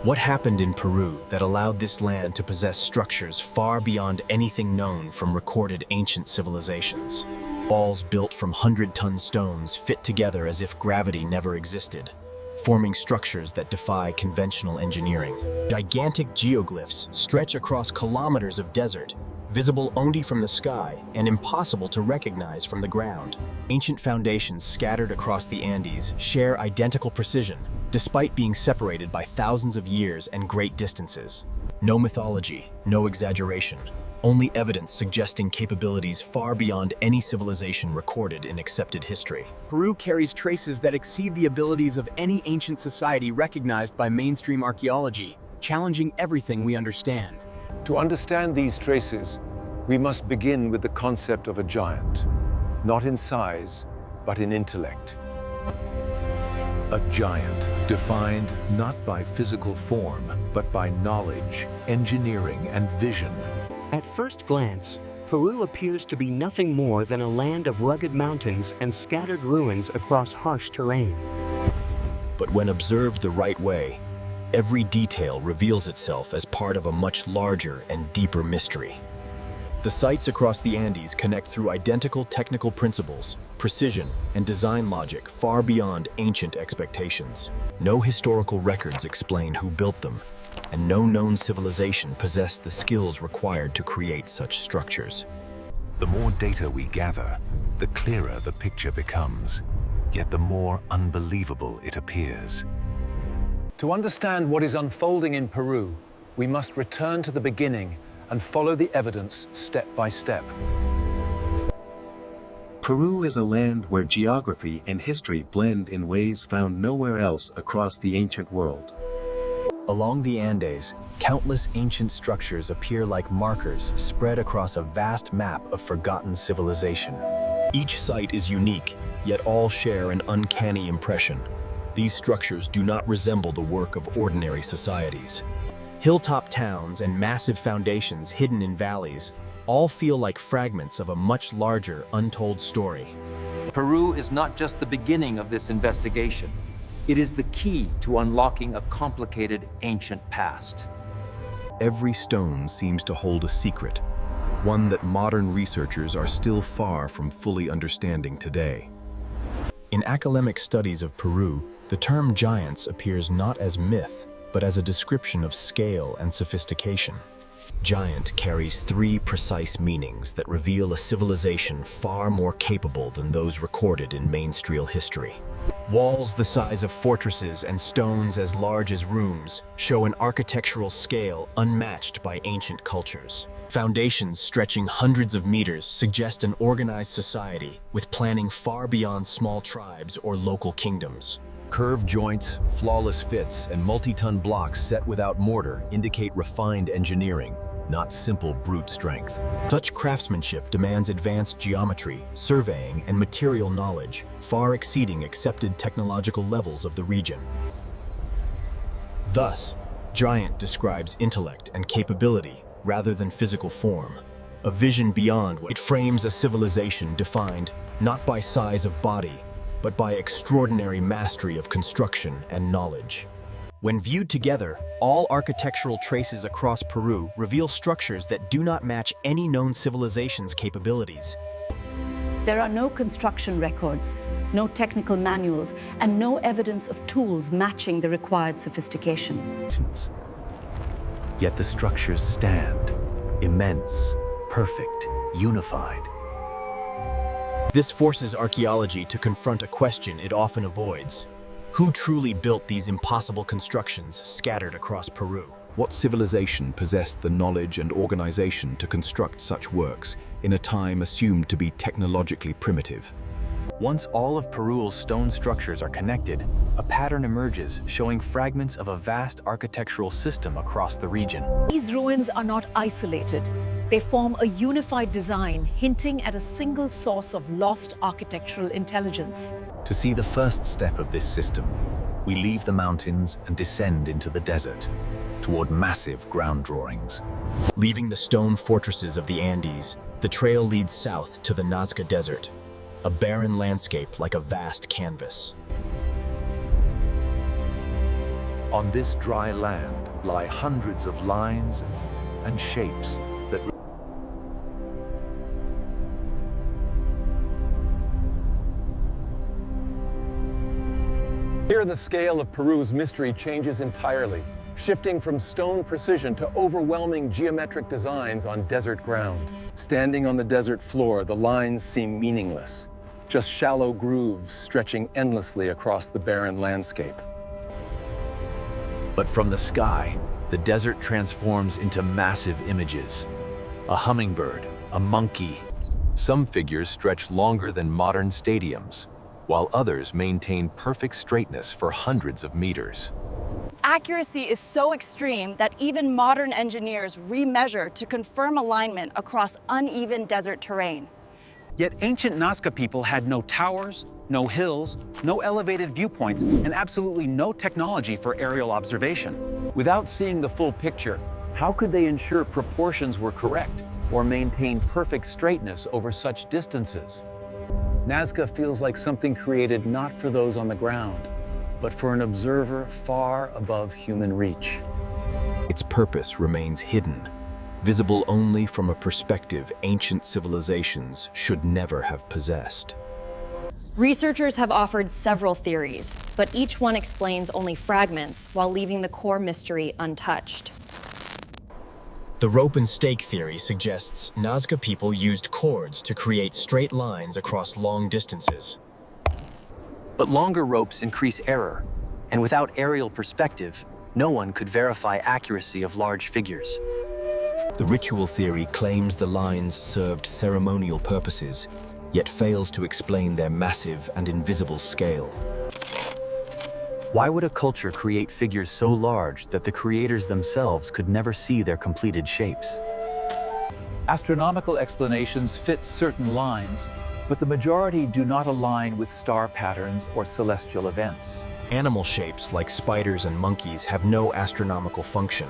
What happened in Peru that allowed this land to possess structures far beyond anything known from recorded ancient civilizations? Walls built from 100-ton stones fit together as if gravity never existed, forming structures that defy conventional engineering. Gigantic geoglyphs stretch across kilometers of desert, visible only from the sky and impossible to recognize from the ground. Ancient foundations scattered across the Andes share identical precision, despite being separated by thousands of years and great distances. No mythology, no exaggeration, only evidence suggesting capabilities far beyond any civilization recorded in accepted history. Peru carries traces that exceed the abilities of any ancient society recognized by mainstream archaeology, challenging everything we understand. To understand these traces, we must begin with the concept of a giant, not in size, but in intellect. A giant defined not by physical form, but by knowledge, engineering, and vision. At first glance, Peru appears to be nothing more than a land of rugged mountains and scattered ruins across harsh terrain. But when observed the right way, every detail reveals itself as part of a much larger and deeper mystery. The sites across the Andes connect through identical technical principles, precision, and design logic far beyond ancient expectations. No historical records explain who built them, and no known civilization possessed the skills required to create such structures. The more data we gather, the clearer the picture becomes, yet the more unbelievable it appears. To understand what is unfolding in Peru, we must return to the beginning and follow the evidence step by step. Peru is a land where geography and history blend in ways found nowhere else across the ancient world. Along the Andes, countless ancient structures appear like markers spread across a vast map of forgotten civilization. Each site is unique, yet all share an uncanny impression. These structures do not resemble the work of ordinary societies. Hilltop towns and massive foundations hidden in valleys all feel like fragments of a much larger, untold story. Peru is not just the beginning of this investigation. It is the key to unlocking a complicated ancient past. Every stone seems to hold a secret, one that modern researchers are still far from fully understanding today. In academic studies of Peru, the term giants appears not as myth, but as a description of scale and sophistication. Giant carries three precise meanings that reveal a civilization far more capable than those recorded in mainstream history. Walls the size of fortresses and stones as large as rooms show an architectural scale unmatched by ancient cultures. Foundations stretching hundreds of meters suggest an organized society with planning far beyond small tribes or local kingdoms. Curved joints, flawless fits, and multi-ton blocks set without mortar indicate refined engineering, not simple brute strength. Such craftsmanship demands advanced geometry, surveying, and material knowledge, far exceeding accepted technological levels of the region. Thus, giant describes intellect and capability rather than physical form, a vision beyond what it frames a civilization defined not by size of body, but by extraordinary mastery of construction and knowledge. When viewed together, all architectural traces across Peru reveal structures that do not match any known civilization's capabilities. There are no construction records, no technical manuals, and no evidence of tools matching the required sophistication. Yet the structures stand, immense, perfect, unified. This forces archaeology to confront a question it often avoids. Who truly built these impossible constructions scattered across Peru? What civilization possessed the knowledge and organization to construct such works in a time assumed to be technologically primitive? Once all of Peru's stone structures are connected, a pattern emerges showing fragments of a vast architectural system across the region. These ruins are not isolated. They form a unified design, hinting at a single source of lost architectural intelligence. To see the first step of this system, we leave the mountains and descend into the desert, toward massive ground drawings. Leaving the stone fortresses of the Andes, the trail leads south to the Nazca Desert, a barren landscape like a vast canvas. On this dry land lie hundreds of lines and shapes that Here, the scale of Peru's mystery changes entirely, shifting from stone precision to overwhelming geometric designs on desert ground. Standing on the desert floor, the lines seem meaningless, just shallow grooves stretching endlessly across the barren landscape. But from the sky, the desert transforms into massive images. A hummingbird, a monkey. Some figures stretch longer than modern stadiums, while others maintain perfect straightness for hundreds of meters. Accuracy is so extreme that even modern engineers remeasure to confirm alignment across uneven desert terrain. Yet ancient Nazca people had no towers, no hills, no elevated viewpoints, and absolutely no technology for aerial observation. Without seeing the full picture, how could they ensure proportions were correct or maintain perfect straightness over such distances? Nazca feels like something created not for those on the ground, but for an observer far above human reach. Its purpose remains hidden, visible only from a perspective ancient civilizations should never have possessed. Researchers have offered several theories, but each one explains only fragments while leaving the core mystery untouched. The rope and stake theory suggests Nazca people used cords to create straight lines across long distances. But longer ropes increase error, and without aerial perspective, no one could verify accuracy of large figures. The ritual theory claims the lines served ceremonial purposes, yet fails to explain their massive and invisible scale. Why would a culture create figures so large that the creators themselves could never see their completed shapes? Astronomical explanations fit certain lines, but the majority do not align with star patterns or celestial events. Animal shapes like spiders and monkeys have no astronomical function,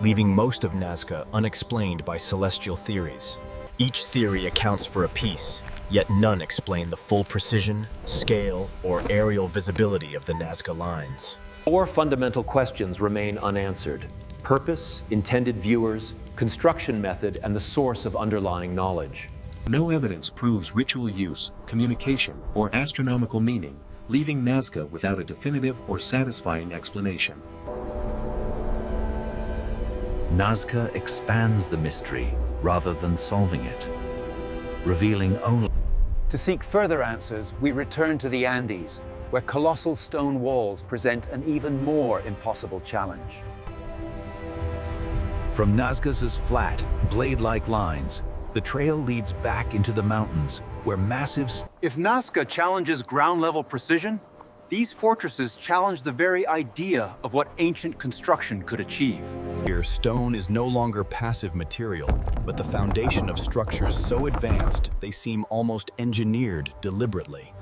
leaving most of Nazca unexplained by celestial theories. Each theory accounts for a piece, yet none explain the full precision, scale, or aerial visibility of the Nazca Lines. 4 fundamental questions remain unanswered: purpose, intended viewers, construction method, and the source of underlying knowledge. No evidence proves ritual use, communication, or astronomical meaning, leaving Nazca without a definitive or satisfying explanation. Nazca expands the mystery rather than solving it, revealing only. To seek further answers, we return to the Andes, where colossal stone walls present an even more impossible challenge. From Nazca's flat, blade-like lines, the trail leads back into the mountains, where massive. If Nazca challenges ground-level precision, these fortresses challenge the very idea of what ancient construction could achieve. Here, stone is no longer passive material, but the foundation of structures so advanced they seem almost engineered deliberately.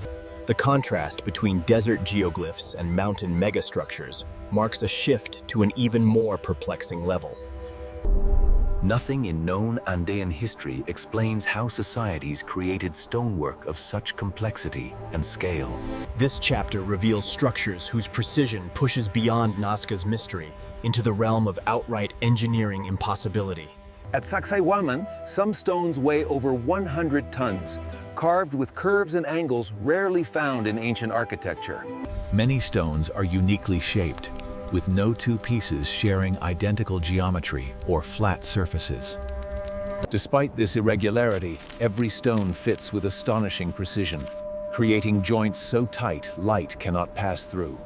The contrast between desert geoglyphs and mountain megastructures marks a shift to an even more perplexing level. Nothing in known Andean history explains how societies created stonework of such complexity and scale. This chapter reveals structures whose precision pushes beyond Nazca's mystery into the realm of outright engineering impossibility. At Sacsayhuaman, some stones weigh over 100 tons, carved with curves and angles rarely found in ancient architecture. Many stones are uniquely shaped, with no two pieces sharing identical geometry or flat surfaces. Despite this irregularity, every stone fits with astonishing precision, creating joints so tight light cannot pass through.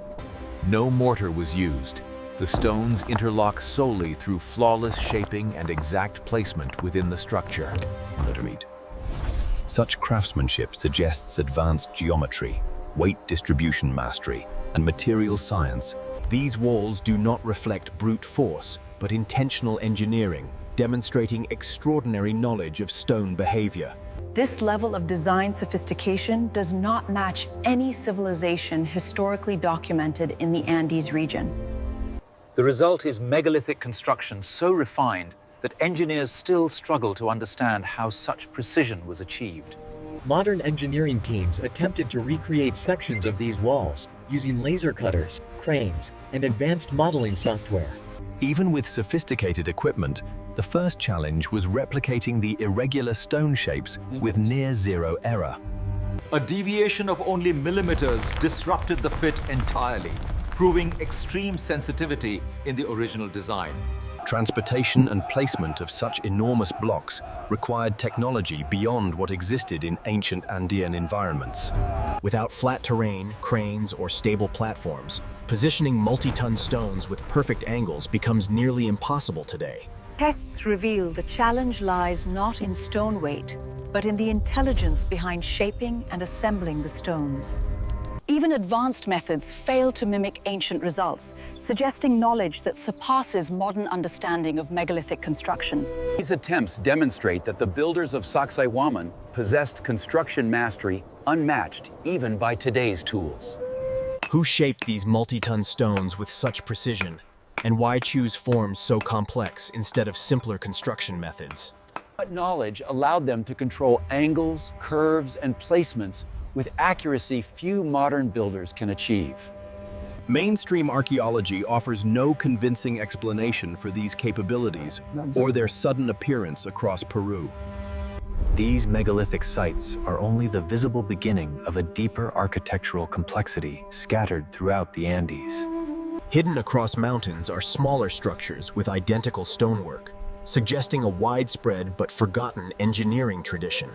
No mortar was used. The stones interlock solely through flawless shaping and exact placement within the structure. Such craftsmanship suggests advanced geometry, weight distribution mastery, and material science. These walls do not reflect brute force, but intentional engineering, demonstrating extraordinary knowledge of stone behavior. This level of design sophistication does not match any civilization historically documented in the Andes region. The result is megalithic construction so refined that engineers still struggle to understand how such precision was achieved. Modern engineering teams attempted to recreate sections of these walls, using laser cutters, cranes, and advanced modeling software. Even with sophisticated equipment, the first challenge was replicating the irregular stone shapes with near-zero error. A deviation of only millimeters disrupted the fit entirely, proving extreme sensitivity in the original design. Transportation and placement of such enormous blocks required technology beyond what existed in ancient Andean environments. Without flat terrain, cranes, or stable platforms, positioning multi-ton stones with perfect angles becomes nearly impossible today. Tests reveal the challenge lies not in stone weight, but in the intelligence behind shaping and assembling the stones. Even advanced methods fail to mimic ancient results, suggesting knowledge that surpasses modern understanding of megalithic construction. These attempts demonstrate that the builders of Sacsayhuaman possessed construction mastery unmatched even by today's tools. Who shaped these multi-ton stones with such precision? And why choose forms so complex instead of simpler construction methods? What knowledge allowed them to control angles, curves, and placements with accuracy few modern builders can achieve? Mainstream archaeology offers no convincing explanation for these capabilities or their sudden appearance across Peru. These megalithic sites are only the visible beginning of a deeper architectural complexity scattered throughout the Andes. Hidden across mountains are smaller structures with identical stonework, suggesting a widespread but forgotten engineering tradition.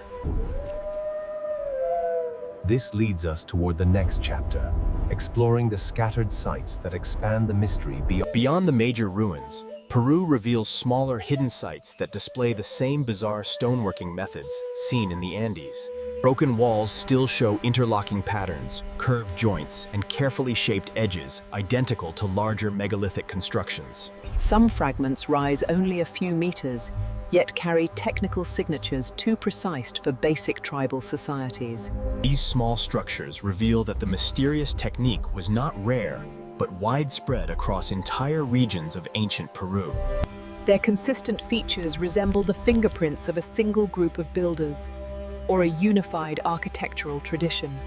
This leads us toward the next chapter, exploring the scattered sites that expand the mystery beyond the major ruins. Peru reveals smaller hidden sites that display the same bizarre stoneworking methods seen in the Andes. Broken walls still show interlocking patterns, curved joints, and carefully shaped edges identical to larger megalithic constructions. Some fragments rise only a few meters, yet carry technical signatures too precise for basic tribal societies. These small structures reveal that the mysterious technique was not rare, but widespread across entire regions of ancient Peru. Their consistent features resemble the fingerprints of a single group of builders, or a unified architectural tradition.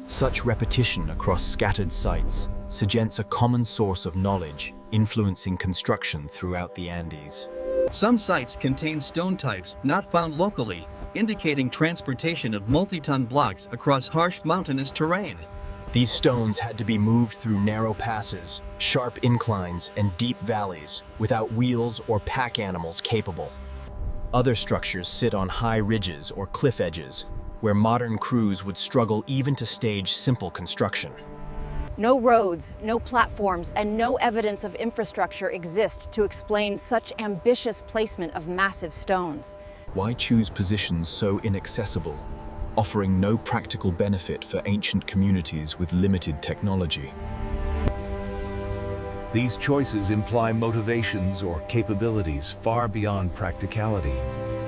Such repetition across scattered sites suggests a common source of knowledge influencing construction throughout the Andes. Some sites contain stone types not found locally, indicating transportation of multi-ton blocks across harsh mountainous terrain. These stones had to be moved through narrow passes, sharp inclines, and deep valleys without wheels or pack animals capable. Other structures sit on high ridges or cliff edges, where modern crews would struggle even to stage simple construction. No roads, no platforms, and no evidence of infrastructure exist to explain such ambitious placement of massive stones. Why choose positions so inaccessible, offering no practical benefit for ancient communities with limited technology? These choices imply motivations or capabilities far beyond practicality,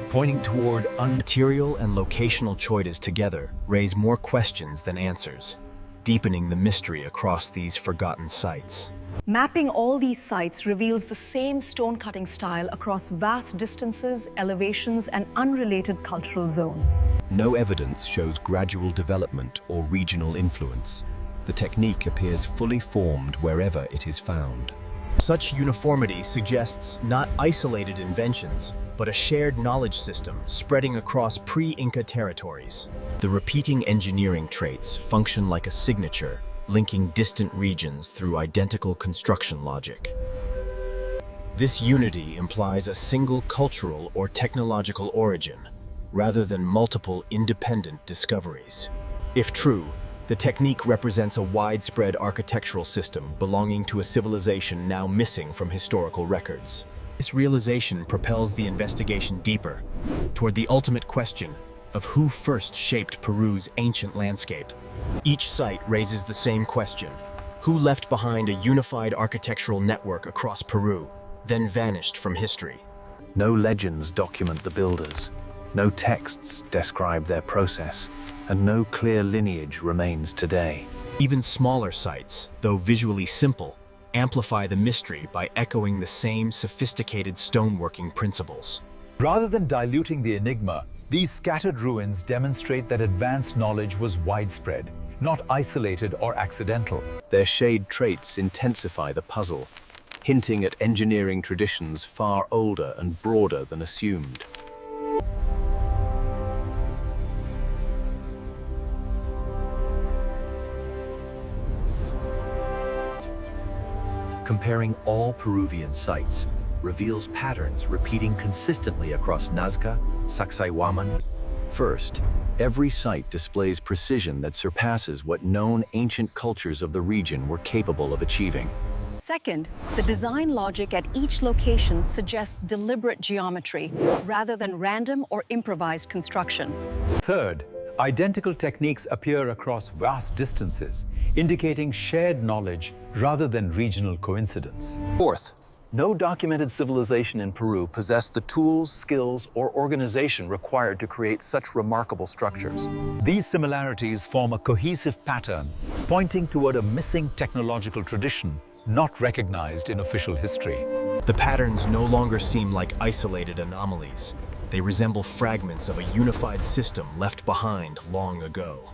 pointing toward material and locational choices together raise more questions than answers, deepening the mystery across these forgotten sites. Mapping all these sites reveals the same stone-cutting style across vast distances, elevations, and unrelated cultural zones. No evidence shows gradual development or regional influence. The technique appears fully formed wherever it is found. Such uniformity suggests not isolated inventions, but a shared knowledge system spreading across pre-Inca territories. The repeating engineering traits function like a signature, linking distant regions through identical construction logic. This unity implies a single cultural or technological origin, rather than multiple independent discoveries. If true, the technique represents a widespread architectural system belonging to a civilization now missing from historical records. This realization propels the investigation deeper, toward the ultimate question of who first shaped Peru's ancient landscape. Each site raises the same question: who left behind a unified architectural network across Peru, then vanished from history? No legends document the builders, no texts describe their process, and no clear lineage remains today. Even smaller sites, though visually simple, amplify the mystery by echoing the same sophisticated stoneworking principles. Rather than diluting the enigma, these scattered ruins demonstrate that advanced knowledge was widespread, not isolated or accidental. Their shade traits intensify the puzzle, hinting at engineering traditions far older and broader than assumed. Comparing all Peruvian sites reveals patterns repeating consistently across Nazca, Sacsayhuaman. First, every site displays precision that surpasses what known ancient cultures of the region were capable of achieving. Second, the design logic at each location suggests deliberate geometry rather than random or improvised construction. Third, identical techniques appear across vast distances, indicating shared knowledge rather than regional coincidence. Fourth, no documented civilization in Peru possessed the tools, skills, or organization required to create such remarkable structures. These similarities form a cohesive pattern, pointing toward a missing technological tradition not recognized in official history. The patterns no longer seem like isolated anomalies. They resemble fragments of a unified system left behind long ago.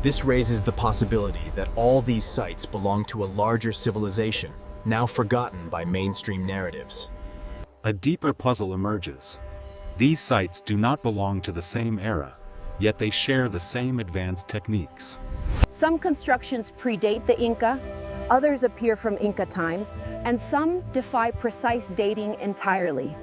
This raises the possibility that all these sites belong to a larger civilization, now forgotten by mainstream narratives. A deeper puzzle emerges. These sites do not belong to the same era, yet they share the same advanced techniques. Some constructions predate the Inca, others appear from Inca times, and some defy precise dating entirely.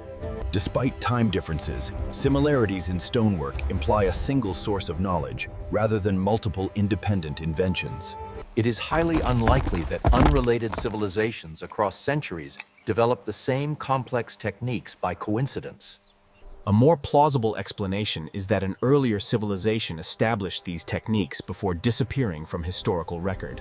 Despite time differences, similarities in stonework imply a single source of knowledge rather than multiple independent inventions. It is highly unlikely that unrelated civilizations across centuries developed the same complex techniques by coincidence. A more plausible explanation is that an earlier civilization established these techniques before disappearing from historical record.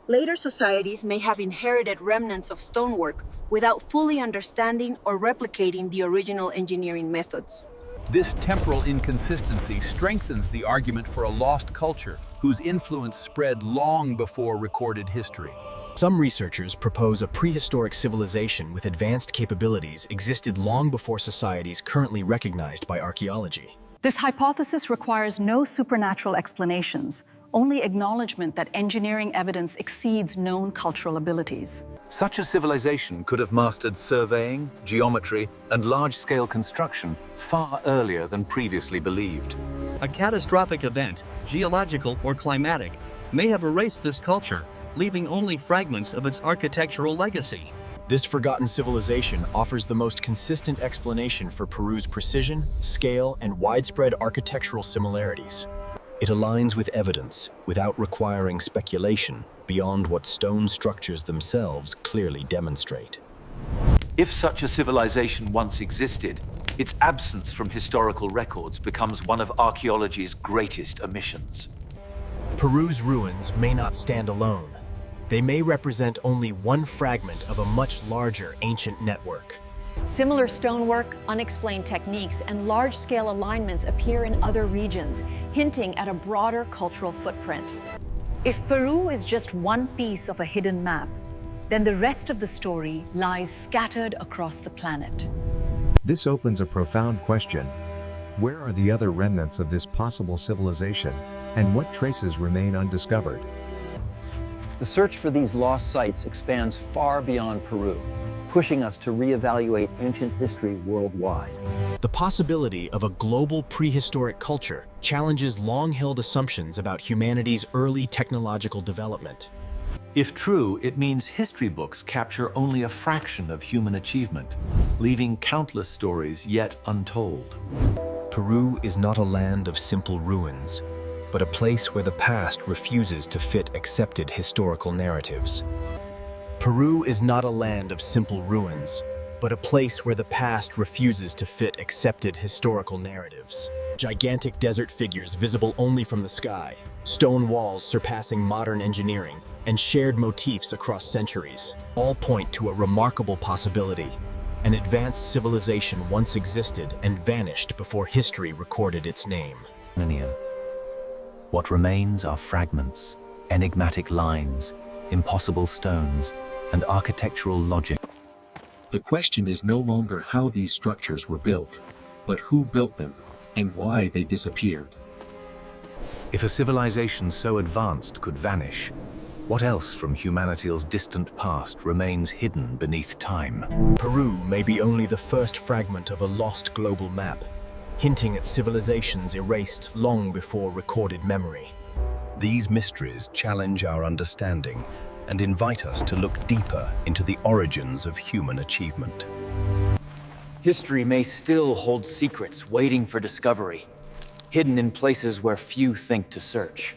Later societies may have inherited remnants of stonework without fully understanding or replicating the original engineering methods. This temporal inconsistency strengthens the argument for a lost culture whose influence spread long before recorded history. Some researchers propose a prehistoric civilization with advanced capabilities existed long before societies currently recognized by archaeology. This hypothesis requires no supernatural explanations, only acknowledgement that engineering evidence exceeds known cultural abilities. Such a civilization could have mastered surveying, geometry, and large-scale construction far earlier than previously believed. A catastrophic event, geological or climatic, may have erased this culture, leaving only fragments of its architectural legacy. This forgotten civilization offers the most consistent explanation for Peru's precision, scale, and widespread architectural similarities. It aligns with evidence without requiring speculation beyond what stone structures themselves clearly demonstrate. If such a civilization once existed, its absence from historical records becomes one of archaeology's greatest omissions. Peru's ruins may not stand alone. They may represent only one fragment of a much larger ancient network. Similar stonework, unexplained techniques, and large-scale alignments appear in other regions, hinting at a broader cultural footprint. If Peru is just one piece of a hidden map, then the rest of the story lies scattered across the planet. This opens a profound question. Where are the other remnants of this possible civilization, and what traces remain undiscovered? The search for these lost sites expands far beyond Peru, pushing us to reevaluate ancient history worldwide. The possibility of a global prehistoric culture challenges long-held assumptions about humanity's early technological development. If true, it means history books capture only a fraction of human achievement, leaving countless stories yet untold. Peru is not a land of simple ruins, but a place where the past refuses to fit accepted historical narratives. Peru is not a land of simple ruins, but a place where the past refuses to fit accepted historical narratives. Gigantic desert figures visible only from the sky, stone walls surpassing modern engineering, and shared motifs across centuries, all point to a remarkable possibility. An advanced civilization once existed and vanished before history recorded its name. What remains are fragments, enigmatic lines, impossible stones, and architectural logic. The question is no longer how these structures were built, but who built them and why they disappeared. If a civilization so advanced could vanish, what else from humanity's distant past remains hidden beneath time? Peru may be only the first fragment of a lost global map, hinting at civilizations erased long before recorded memory. These mysteries challenge our understanding and invite us to look deeper into the origins of human achievement. History may still hold secrets waiting for discovery, hidden in places where few think to search.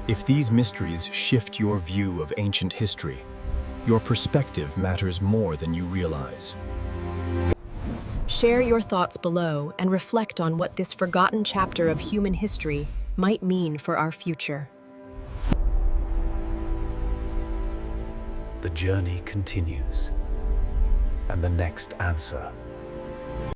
If these mysteries shift your view of ancient history, your perspective matters more than you realize. Share your thoughts below and reflect on what this forgotten chapter of human history might mean for our future. The journey continues, and the next answer